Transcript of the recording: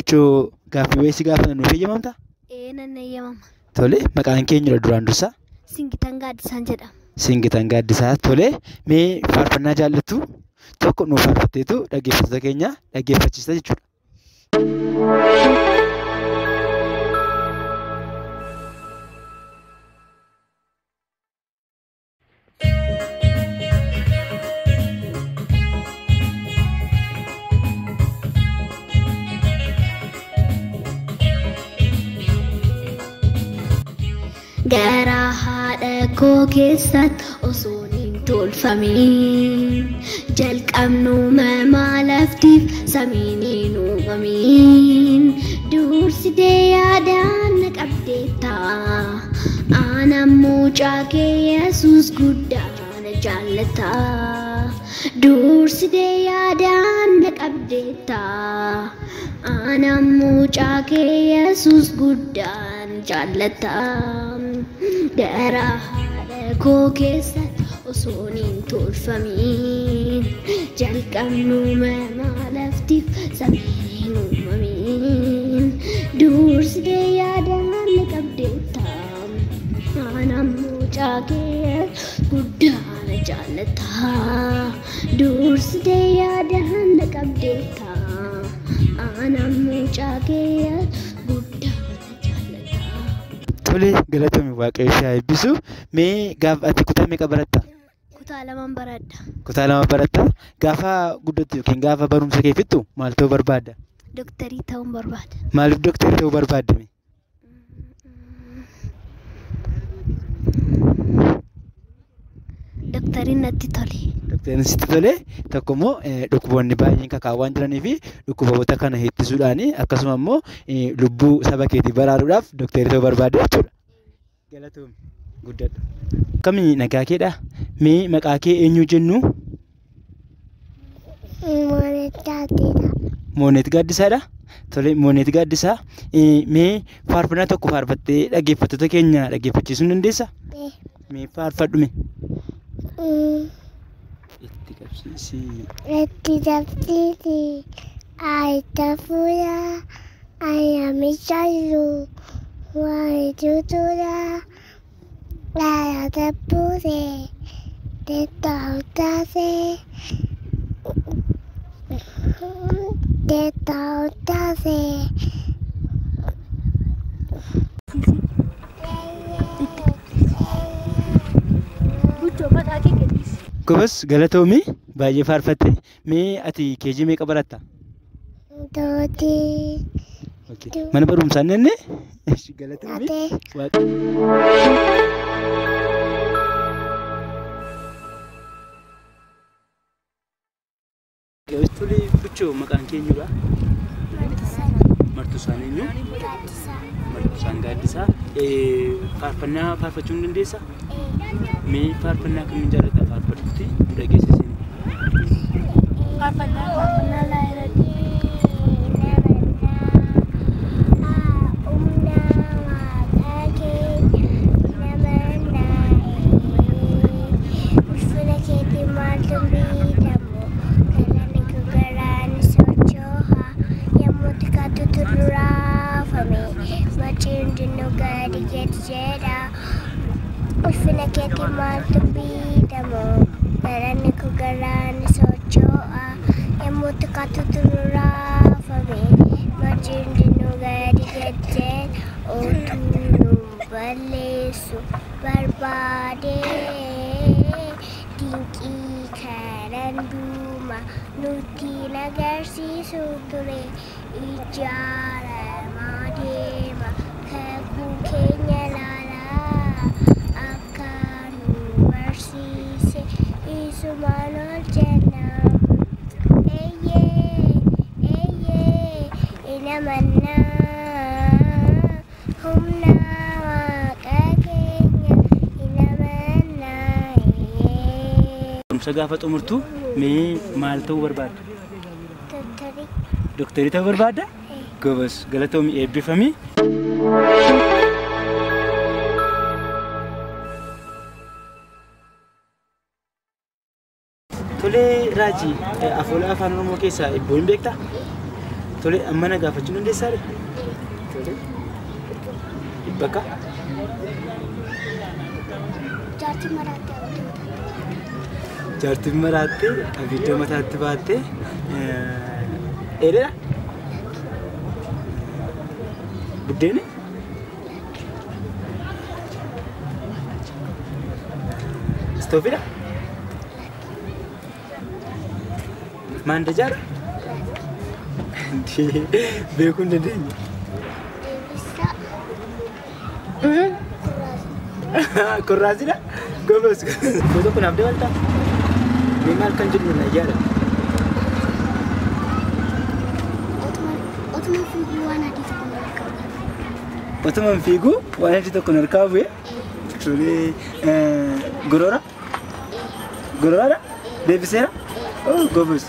Buchoo gaaffii wayii si gaafatan nuuf eeyyamamta? Nan eeyyamama. Tole maqaan keenyudha duraan dursa. Singitan Gaaddisaan jedhama. Singitan Gaaddisaa. Tole mee faarfannaa jaallattu tokko nuuf faarfatteetu dhaggeeffattoota keenya dhaggeeffachiista jechuudha. Garaa haadha koo keessatti osoo hin tolfamin jalqabnuma laftiif samiin hin uumamin dursitee yaadaan na qabdeetta aanaan mucaa kee Yesuus guddaa na jaallata dursitee yaadaan na qabdeetta aanaan mucaa kee Yesuus guddaa na jaallata. Garaa haadha koo keessatti osoo hin tolfamin jalqabnuma laftiif samiin hin uumamin dursitee yaadaan na qabdeetta aanaan mucaa kee guddaa na jaallata dursitee yaadaan na qabdeetta aanaan mucaa kee guddaa. Tole galatoomi waaqayyo ishee eebbisu. Mee gaafa ati kutaa meeqa baratta? Kutaa 2 baradha. Kutaa 2 baratta. Gaafa guddattu yookiin gaafa barumsa kee fixxu maal ta'uu barbaadda? Dooktarii ta'uun barbaada. Maaliif dooktarii ta'uu barbaadde? Doktariin natti tole. Doktariin sitti tole. Tokko immoo dhukkuboonni baay'een kakaawwan jiranii fi dhukkuboota kana ittisuudhaan akkasuma immoo lubbuu saba keetii baraaruudhaaf dooktarii ta'uu barbaadde jechuudha. Galatoomi guddadha. Akkamii nagaa keedha? Mee maqaa kee eenyu jennu? Moonet Gaaddisaadha. Tole Moonet Gaaddisaa. Mee faarfannaa tokko faarfattee dhaggeeffattoota keenya dhaggeeffachiisuu ni dandeessaa? Mee faarfadhume. Itti qabsiisi ayita fuula ayyaamichayu waayituudha laayata buuse tettaawtaase Gobas galatoomi baay'ee faarfatte. Mee ati keejii meeqa baratta? Dootii. Mana barumsaa nenne? Galatoomi. Tole Buchoo maqaan keenyudha. Martusaan eenyu? Martusaan Gaaddisaa. Faarfannaa faarfachuu ni dandeessaa? Mee faarfannaa kamiin jaallata faarfadhutti dhageessisiin? Faarfannaa laayirati. Ulfina keetii maaltu biitamu barani ku garaan socho'a yemmuu xiqqaatutu raafame machiin dinnu gadi jecheen otuu nu balleessu barbaade dinqii kanan duuma nutti nagarsiisu ture ijaaramaa deema kakuu keenya Sumanol jenna, inamanna humna waaqa keenya inamanna. Barumsa gaafa xumurtu mee maal ta'uu barbaadda? Dooktarii. Dooktarii ta'uu barbaadda? Gobas galatoomi eebbifami. Tole Raajii afoola afaan Oromoo keessaa ibboo hin beektaa? Tole amma na gaafachuu dandeessaa? Tole. Bakka? Jaartii maraatti Jaartii maraatti abidda mataatti baattee dheeraa? Buddeeni? Istoofidha? Maanda jaara? Beekuu hin dandeenye. Kurraasidha? Gombas. Foto kun abdii waltaa? Mee maal kan jedhu na yaada? Otuma fiiguu waan adii tokko na harkaa bu'e. Otuma fiiguu waan adii tokko na harkaa bu'e? Tole. Gorora? Gororaadha? Deebiseera? Oh, gombas.